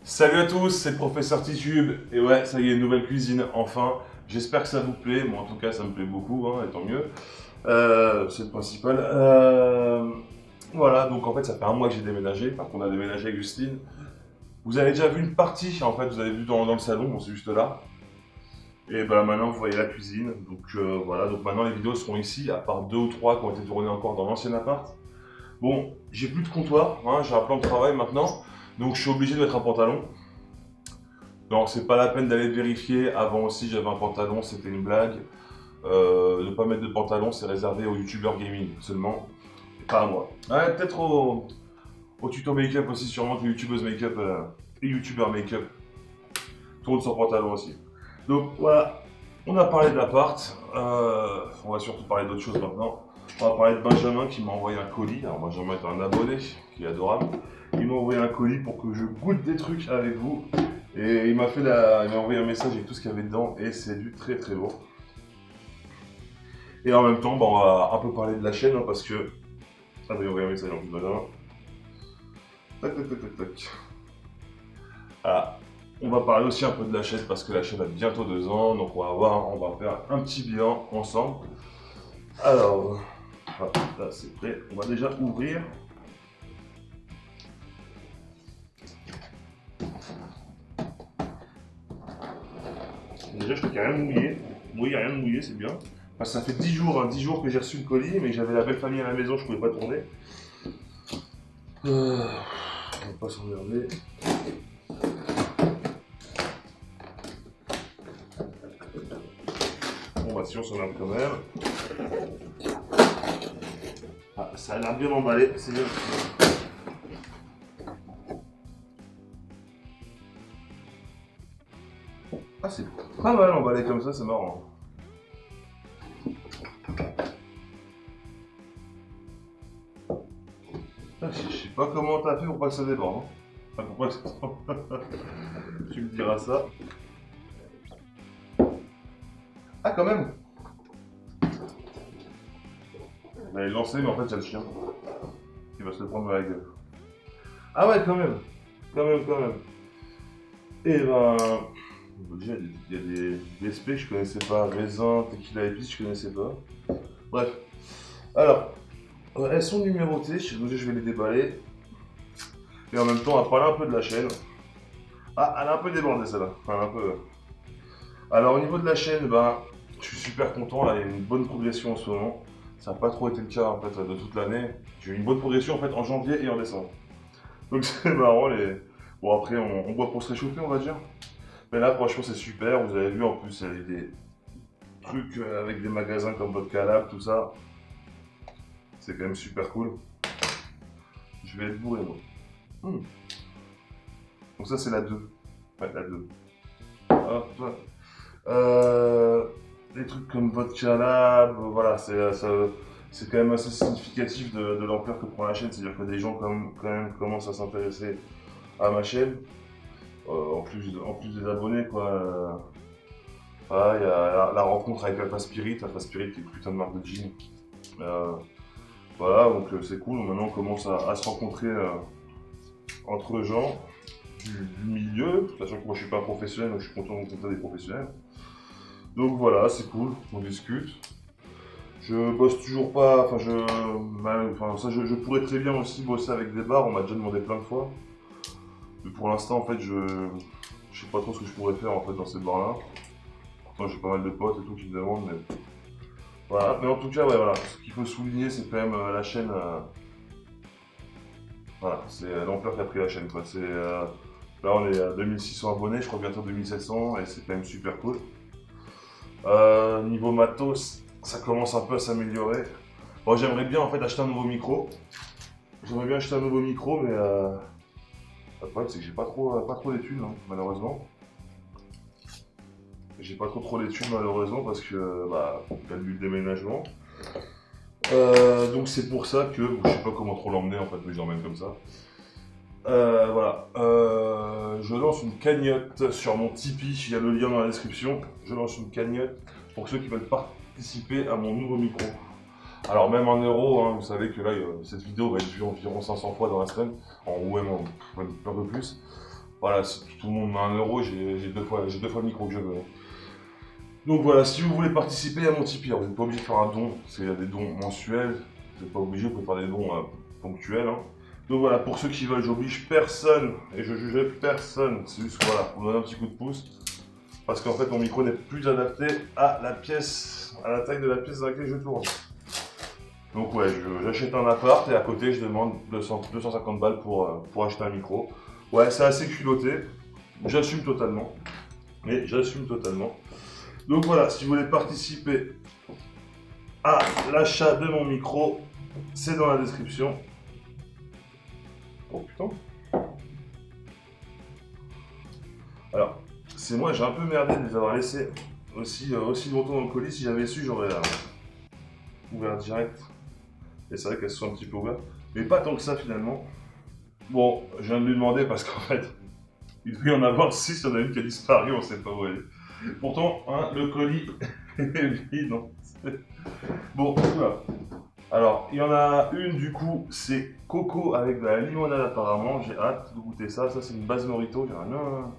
Salut à tous, c'est le professeur Titube, et ouais, ça y est, nouvelle cuisine, enfin. J'espère que ça vous plaît, moi en tout cas ça me plaît beaucoup, hein, et tant mieux. C'est le principal. Voilà, donc en fait ça fait un mois que j'ai déménagé, enfin qu'on a déménagé avec Justine. Vous avez déjà vu une partie, en fait, vous avez vu dans le salon, bon c'est juste là. Et ben maintenant vous voyez la cuisine, donc voilà, donc maintenant les vidéos seront ici, à part deux ou trois qui ont été tournées encore dans l'ancien appart. Bon, j'ai plus de comptoir, hein, j'ai un plan de travail maintenant, donc je suis obligé de mettre un pantalon. Non, c'est pas la peine d'aller vérifier. Avant aussi, j'avais un pantalon, c'était une blague. Ne pas mettre de pantalon, c'est réservé aux youtubeurs gaming seulement, et pas à moi. Ouais, peut-être au tuto make-up aussi, sûrement que les youtubeuses make-up et youtubeurs make-up tournent sans pantalon aussi. Donc voilà, on a parlé de l'appart. On va surtout parler d'autre chose maintenant. On va parler de Benjamin qui m'a envoyé un colis. Alors Benjamin est un abonné qui est adorable. Il m'a envoyé un colis pour que je goûte des trucs avec vous. Et il m'a envoyé un message avec tout ce qu'il y avait dedans et c'est du très très beau. Et en même temps, on va un peu parler de la chaîne, hein, parce que... Ah bah il m'a envoyé un message en plus de tac tac tac tac tac. Ah, on va parler aussi un peu de la chaîne parce que la chaîne a bientôt 2 ans, donc on va faire un petit bilan ensemble. Alors, là c'est prêt, on va déjà ouvrir. Déjà je crois qu'il n'y a rien de mouillé. Oui, il n'y a rien de mouillé, c'est bien. Enfin, ça fait 10 jours, hein, 10 jours que j'ai reçu le colis, mais j'avais la belle famille à la maison, je pouvais pas tourner. On va pas s'emmerder. Bon bah si on s'emmerde quand même. Ah, ça a l'air bien emballé, c'est bien. Ah c'est pas mal emballé comme ça, c'est marrant. Ah, je sais pas comment t'as fait pour pas que ça déborde. Hein. Enfin, pour pas que ça... Tu me diras ça. Ah quand même. On allait le lancer, mais en fait il y a le chien qui va se le prendre dans la gueule. Ah ouais quand même. Quand même, quand même. Et ben... Déjà il y a des SP que je connaissais pas. Raisin, tequila épice, je connaissais pas. Bref. Alors, elles sont numérotées, donc je vais les déballer. Et en même temps, on va parler un peu de la chaîne. Ah, elle a un peu débordé celle-là. Enfin, un peu. Alors, au niveau de la chaîne, ben, je suis super content. Là, il y a une bonne progression en ce moment. Ça n'a pas trop été le cas en fait de toute l'année. J'ai eu une bonne progression en fait en janvier et en décembre. Donc c'est marrant. Bon, après, on boit pour se réchauffer, on va dire. Mais là, franchement, c'est super. Vous avez vu en plus, il y a des trucs avec des magasins comme Vodka Lab, tout ça. C'est quand même super cool. Je vais être bourré, moi. Donc ça, c'est la 2. Ouais, la 2. Hop. Des trucs comme Vodka Lab, voilà, c'est quand même assez significatif de l'ampleur que prend la chaîne. C'est-à-dire que des gens quand même commencent à s'intéresser à ma chaîne. En plus des abonnés, quoi. Voilà, il y a la rencontre avec Alpha Spirit qui est une putain de marque de jean. Voilà, donc c'est cool. Maintenant, on commence à se rencontrer entre gens du milieu, sachant que moi je suis pas professionnel, donc je suis content de rencontrer des professionnels. Donc voilà, c'est cool, on discute. Je bosse toujours pas, je pourrais très bien aussi bosser avec des bars, on m'a déjà demandé plein de fois. Mais pour l'instant, en fait, je sais pas trop ce que je pourrais faire en fait dans ces bars-là. Pourtant, j'ai pas mal de potes et tout qui me demandent, mais voilà. Mais en tout cas, ouais, voilà, ce qu'il faut souligner, c'est quand même la chaîne. Voilà, c'est l'ampleur qu'a pris la chaîne, quoi. Là, on est à 2600 abonnés, je crois bientôt 2700, et c'est quand même super cool. Niveau matos, ça commence un peu à s'améliorer. Bon, j'aimerais bien en fait acheter un nouveau micro. J'aimerais bien acheter un nouveau micro, mais le problème c'est que j'ai pas trop les thunes, hein, malheureusement. J'ai pas trop les thunes malheureusement parce que il y a eu le déménagement. Donc c'est pour ça que je sais pas comment trop l'emmener en fait, mais je l'emmène comme ça. Voilà. Je lance une cagnotte sur mon Tipeee, il y a le lien dans la description. Je lance une cagnotte pour ceux qui veulent participer à mon nouveau micro. Alors même en euros, hein, vous savez que là, cette vidéo va être vue environ 500 fois dans la semaine, ou même un peu plus. Voilà, si tout le monde met 1 €, j'ai deux fois le micro que je veux. Donc voilà, si vous voulez participer à mon Tipeee, vous n'êtes pas obligé de faire un don, il y a des dons mensuels, vous n'êtes pas obligé, vous pouvez faire des dons ponctuels. Hein. Donc voilà, pour ceux qui veulent, j'oblige personne et je jugerai personne, c'est juste voilà, pour me donner un petit coup de pouce. Parce qu'en fait, mon micro n'est plus adapté à la pièce, à la taille de la pièce dans laquelle je tourne. Donc ouais, j'achète un appart et à côté, je demande 250 balles pour acheter un micro. Ouais, c'est assez culotté, j'assume totalement. Mais j'assume totalement. Donc voilà, si vous voulez participer à l'achat de mon micro, c'est dans la description. Oh putain. Alors, c'est moi, j'ai un peu merdé de les avoir laissés aussi longtemps dans le colis. Si j'avais su, j'aurais ouvert direct. Et c'est vrai qu'elles sont un petit peu ouvertes. Mais pas tant que ça finalement. Bon, je viens de lui demander parce qu'en fait, il devait y en avoir 6, il y en a une qui a disparu, on sait pas où elle est. Pourtant, hein, le colis est vide. Non. Bon, voilà. Alors, il y en a une du coup, c'est coco avec de la limonade apparemment. J'ai hâte de goûter ça. Ça, c'est une base Morito. J'aimerais bien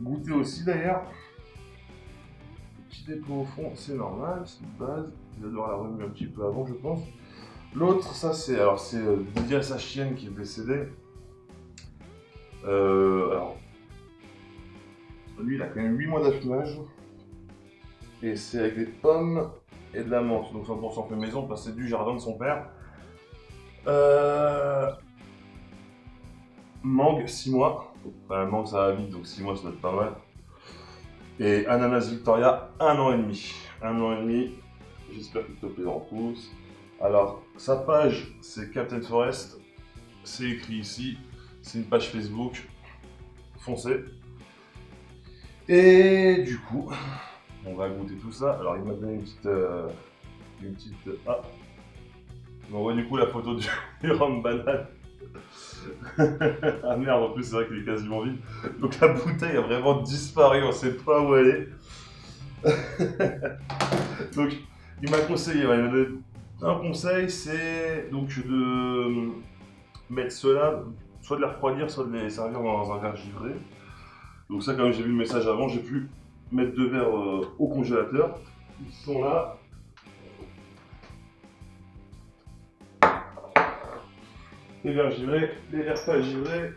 goûter aussi d'ailleurs. Petit dépôt au fond, c'est normal, c'est une base. Il doit la remuer un petit peu avant, je pense. L'autre, ça c'est Didier Sachienne qui est décédé. Alors, lui, il a quand même 8 mois d'affinage. Et c'est avec des pommes et de la menthe. Donc 100% fait maison parce que c'est du jardin de son père. Mangue, 6 mois. Enfin, mangue, ça va vite, donc 6 mois, ça doit être pas mal. Et ananas Victoria, 1 an et demi. 1 an et demi. J'espère qu'ils te plairont tous. Alors, sa page, c'est Captain Forest. C'est écrit ici. C'est une page Facebook. Foncez. Et du coup, on va goûter tout ça. Alors, il m'a donné une petite. Ah! Il m'envoie du coup la photo du rhum banane. Ah merde, en plus, c'est vrai qu'il est quasiment vide. Donc, la bouteille a vraiment disparu. On sait pas où elle est. Donc, il m'a conseillé, il m'a donné un conseil, c'est donc de mettre cela, soit de les refroidir, soit de les servir dans un verre givré. Donc ça, comme j'ai vu le message avant, j'ai pu mettre 2 verres au congélateur. Ils sont là. Les verres givrés, les verres pas givrés.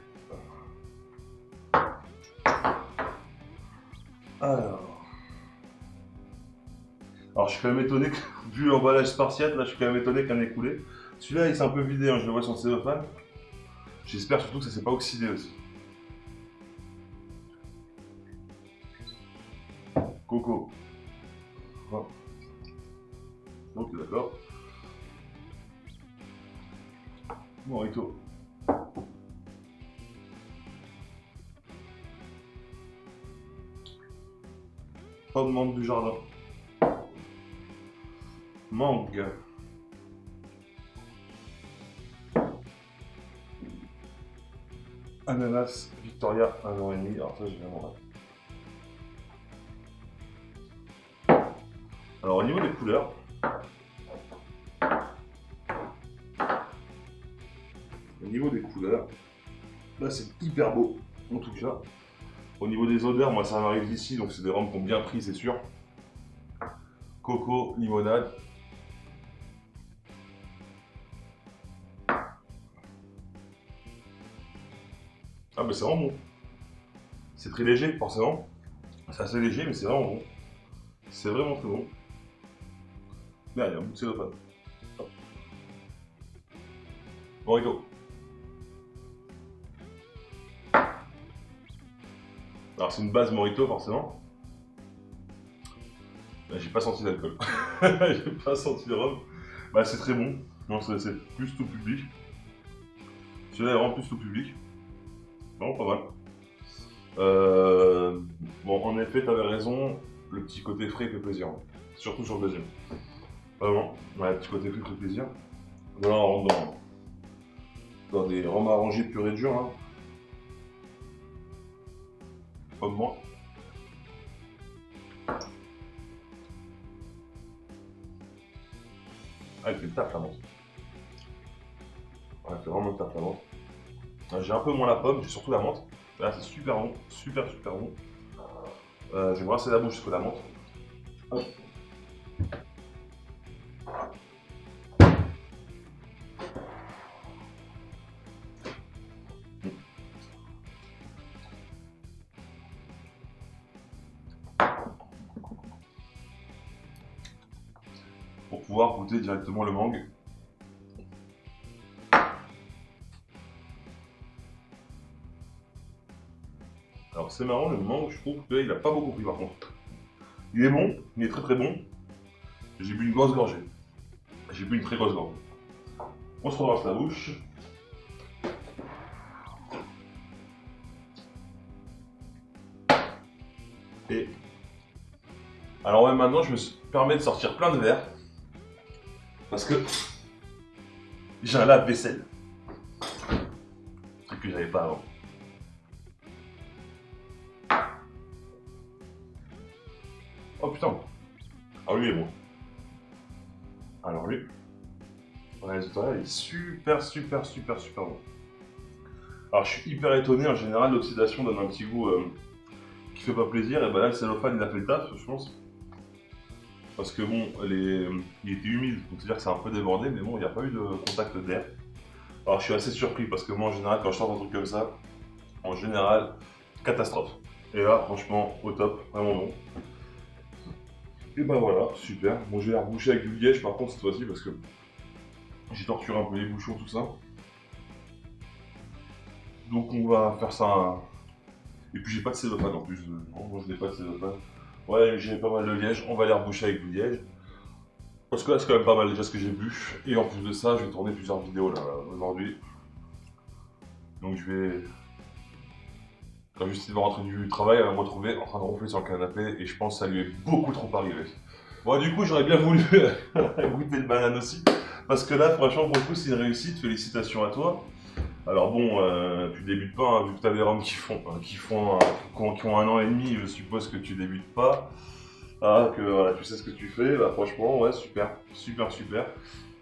Alors je suis quand même étonné que, vu l'emballage spartiate, là je suis quand même étonné qu'il y en ait coulé. Celui-là il s'est un peu vidé, hein, je le vois sur le cellophane. J'espère surtout que ça s'est pas oxydé aussi. Coco. Oh. Ok, d'accord. Morito. Pomme menthe du jardin. Mangue. Ananas Victoria, 1 an et demi. Alors ça, j'ai vraiment hâte. Alors au niveau des couleurs, là c'est hyper beau, en tout cas. Au niveau des odeurs, moi ça m'arrive d'ici, donc c'est des rhums qui ont bien pris, c'est sûr. Coco, limonade. Ah bah c'est vraiment bon. C'est très léger, forcément. C'est assez léger, mais c'est vraiment bon. C'est vraiment très bon. Là, il y a un bout de cellophane. Morito. Alors c'est une base Morito, forcément. Là, j'ai pas senti d'alcool. J'ai pas senti de rhum. Bah c'est très bon. Non, c'est plus tout public. Celui-là est vraiment plus tout public. Vraiment pas mal. Bon, en effet, t'avais raison, le petit côté frais fait plaisir. Surtout sur le deuxième. Vraiment, ouais, le petit côté frais fait plaisir. Là, on rentre dans des rhums arrangés pur et dur. Hein. Pas de moi. Ah, elle fait le taf la menthe. Ouais, elle fait vraiment le taf la menthe. J'ai un peu moins la pomme, j'ai surtout la menthe. Là, c'est super bon, super bon. Je vais me brasser la bouche parce que la menthe. Hop. Pour pouvoir goûter directement le mangue. Alors c'est marrant, le mangue, je trouve qu'il n'a pas beaucoup pris par contre. Il est bon, il est très bon. J'ai bu une grosse gorgée. J'ai bu une très grosse gorgée. On se rebrasse la bouche. Et alors ouais, maintenant je me permets de sortir plein de verres. Parce que j'ai un lave-vaisselle. Truc que j'avais pas avant. Oh putain. Ah lui il est bon. Alors lui, le résultat il est super bon. Alors je suis hyper étonné, en général l'oxydation donne un petit goût qui fait pas plaisir, et ben là le cellophane il a fait le taf je pense. Parce que bon, il était humide, donc c'est-à-dire que c'est un peu débordé, mais bon, il n'y a pas eu de contact d'air. Alors je suis assez surpris parce que moi en général quand je sors un truc comme ça, en général, catastrophe. Et là franchement au top, vraiment bon. Et ben voilà, super. Bon je vais la reboucher avec du liège par contre cette fois-ci parce que j'ai torturé un peu les bouchons tout ça. Donc on va faire ça. Et puis j'ai pas de cellophane en plus. Non, moi je n'ai pas de cellophane. Ouais j'ai pas mal de liège, on va les reboucher avec du liège. Parce que là c'est quand même pas mal déjà ce que j'ai bu. Et en plus de ça, je vais tourner plusieurs vidéos là aujourd'hui. Donc je vais. Quand Justine va rentrer du travail, elle va me retrouver en train de ronfler sur le canapé et je pense que ça lui est beaucoup trop arrivé. Bon du coup j'aurais bien voulu goûter le banane aussi. Parce que là franchement pour le coup c'est une réussite, félicitations à toi. Alors bon, tu débutes pas, hein, vu que tu as des roms qui ont 1 an et demi, je suppose que tu débutes pas. Ah, que voilà, tu sais ce que tu fais, bah franchement, ouais, super.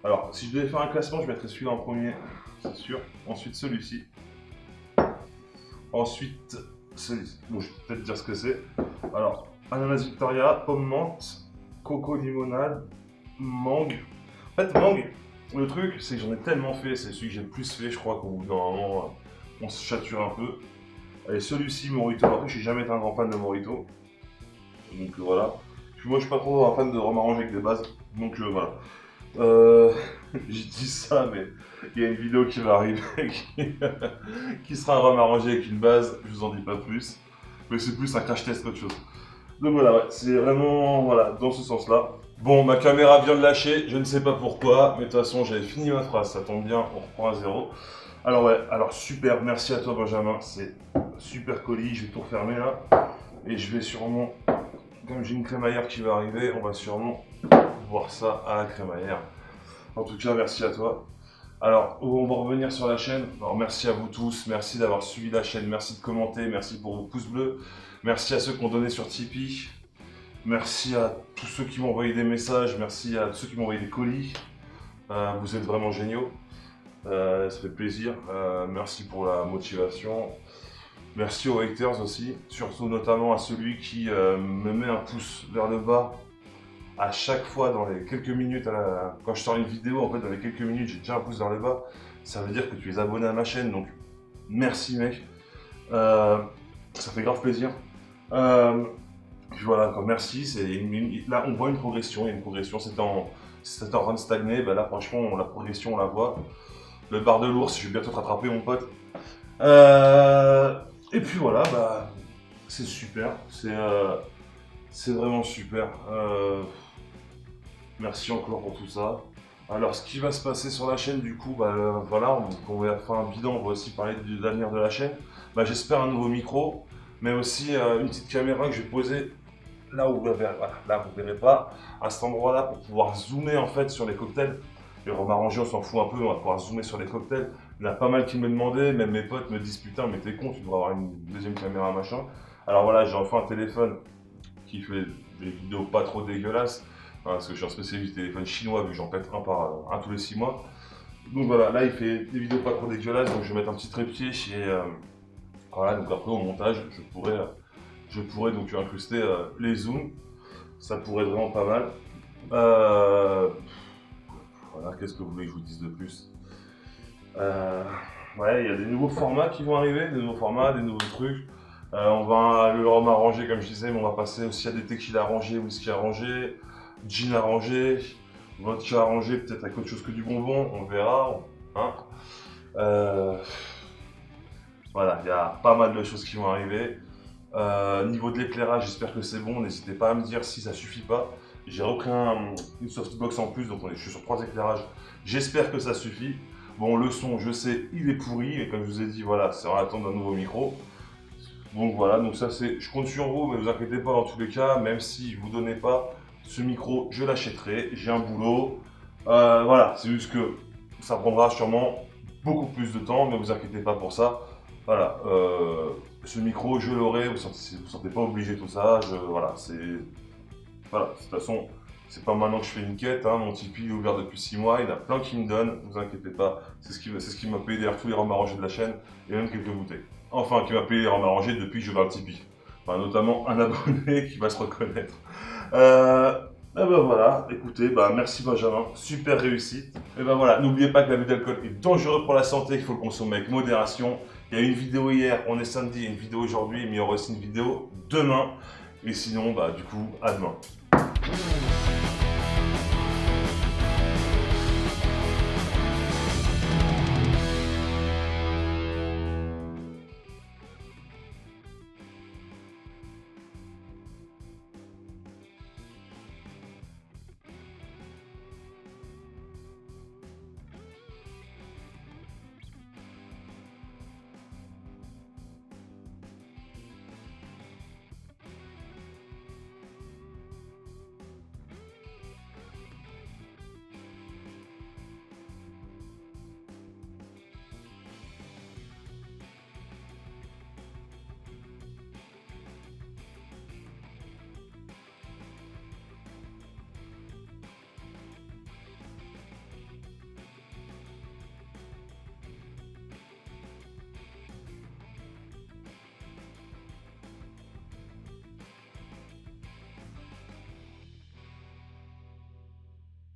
Alors, si je devais faire un classement, je mettrais celui-là en premier, c'est sûr. Ensuite, celui-ci. Ensuite, celui-ci. Bon, je vais peut-être dire ce que c'est. Alors, ananas Victoria, pomme menthe, coco limonade, mangue. En fait, mangue, le truc, c'est que j'en ai tellement fait, c'est celui que j'ai le plus fait, je crois qu'au bout d'un moment, on se chature un peu. Et celui-ci, Morito, après, je suis jamais été un grand fan de Morito. Donc voilà. Puis moi, je suis pas trop un fan de rhum arrangé avec des bases. Donc voilà. J'ai dit ça, mais il y a une vidéo qui va arriver qui sera un rhum arrangé avec une base. Je vous en dis pas plus. Mais c'est plus un crash test qu'autre chose. Donc voilà, ouais, c'est vraiment voilà, dans ce sens-là. Bon, ma caméra vient de lâcher, je ne sais pas pourquoi, mais de toute façon j'avais fini ma phrase, ça tombe bien, on reprend à zéro. Alors ouais, alors super, merci à toi Benjamin, c'est super colis, je vais tout refermer là. Et je vais sûrement, comme j'ai une crémaillère qui va arriver, on va sûrement voir ça à la crémaillère. En tout cas, merci à toi. Alors, on va revenir sur la chaîne. Alors, merci à vous tous, merci d'avoir suivi la chaîne, merci de commenter, merci pour vos pouces bleus. Merci à ceux qui ont donné sur Tipeee. Merci à tous ceux qui m'ont envoyé des messages, merci à ceux qui m'ont envoyé des colis. Vous êtes vraiment géniaux. Ça fait plaisir. Merci pour la motivation. Merci aux haters aussi, surtout notamment à celui qui me met un pouce vers le bas à chaque fois dans les quelques minutes. Quand je sors une vidéo, en fait, dans les quelques minutes, j'ai déjà un pouce vers le bas. Ça veut dire que tu es abonné à ma chaîne, donc merci mec. Ça fait grave plaisir. Puis voilà, quoi, merci. Là, on voit une progression. Il y a une progression. C'était en train de stagner. Ben là, franchement, la progression, on la voit. Le bar de l'ours, je vais bientôt te rattraper, mon pote. Et puis voilà, bah, c'est super. C'est vraiment super. Merci encore pour tout ça. Alors, ce qui va se passer sur la chaîne, du coup, bah, voilà, on va faire un bilan. On va aussi parler de l'avenir de la chaîne. Bah, j'espère un nouveau micro, mais aussi une petite caméra que je vais poser là où vous verrez, voilà, là vous verrez pas, à cet endroit-là pour pouvoir zoomer en fait sur les cocktails. Et on va m'arranger, on s'en fout un peu, on va pouvoir zoomer sur les cocktails. Il y en a pas mal qui me demandaient, même mes potes me disent putain mais t'es con, tu devrais avoir une deuxième caméra machin. Alors voilà, j'ai enfin un téléphone qui fait des vidéos pas trop dégueulasses, hein, parce que je suis un spécialiste du téléphone chinois vu que j'en pète un tous les 6 mois. Donc voilà, là il fait des vidéos pas trop dégueulasses, donc je vais mettre un petit trépied Voilà, donc après au montage, je pourrais donc incruster les zooms. Ça pourrait être vraiment pas mal. Voilà, qu'est-ce que vous voulez que je vous dise de plus? Ouais, il y a des nouveaux formats qui vont arriver, des nouveaux formats, des nouveaux trucs. On va le rhum arrangé, comme je disais, mais on va passer aussi à des tequila arrangés, whisky arrangé, gin arrangé, vodka arrangé, peut-être avec autre chose que du bonbon, on verra. Hein. Voilà, il y a pas mal de choses qui vont arriver. Niveau de l'éclairage, j'espère que c'est bon. N'hésitez pas à me dire si ça suffit pas. J'ai repris une softbox en plus, donc je suis sur 3 éclairages. J'espère que ça suffit. Bon, le son, je sais, il est pourri. Et comme je vous ai dit, voilà, c'est en attente d'un nouveau micro. Donc voilà, donc ça c'est. Je compte sur vous, mais vous inquiétez pas dans tous les cas, même si vous donnez pas ce micro, je l'achèterai. J'ai un boulot. Voilà, c'est juste que ça prendra sûrement beaucoup plus de temps, mais vous inquiétez pas pour ça. Voilà, ce micro, je l'aurai, vous ne sentez pas obligé tout ça. Voilà, voilà, de toute façon, c'est pas maintenant que je fais une quête, hein, mon Tipeee est ouvert depuis 6 mois, il y en a plein qui me donnent, vous inquiétez pas, c'est ce qui m'a payé derrière tous les rhums arrangés de la chaîne, et même quelques bouteilles. Enfin, qui m'a payé les rhums arrangés depuis que je vais le Tipeee. Enfin, notamment un abonné qui va se reconnaître. Et ben voilà, écoutez, bah merci Benjamin, super réussite. Et ben voilà, n'oubliez pas que l'abus d'alcool est dangereux pour la santé, qu'il faut le consommer avec modération. Il y a une vidéo hier, on est samedi, il y a une vidéo aujourd'hui, mais il y aura aussi une vidéo demain. Et sinon, bah du coup, à demain.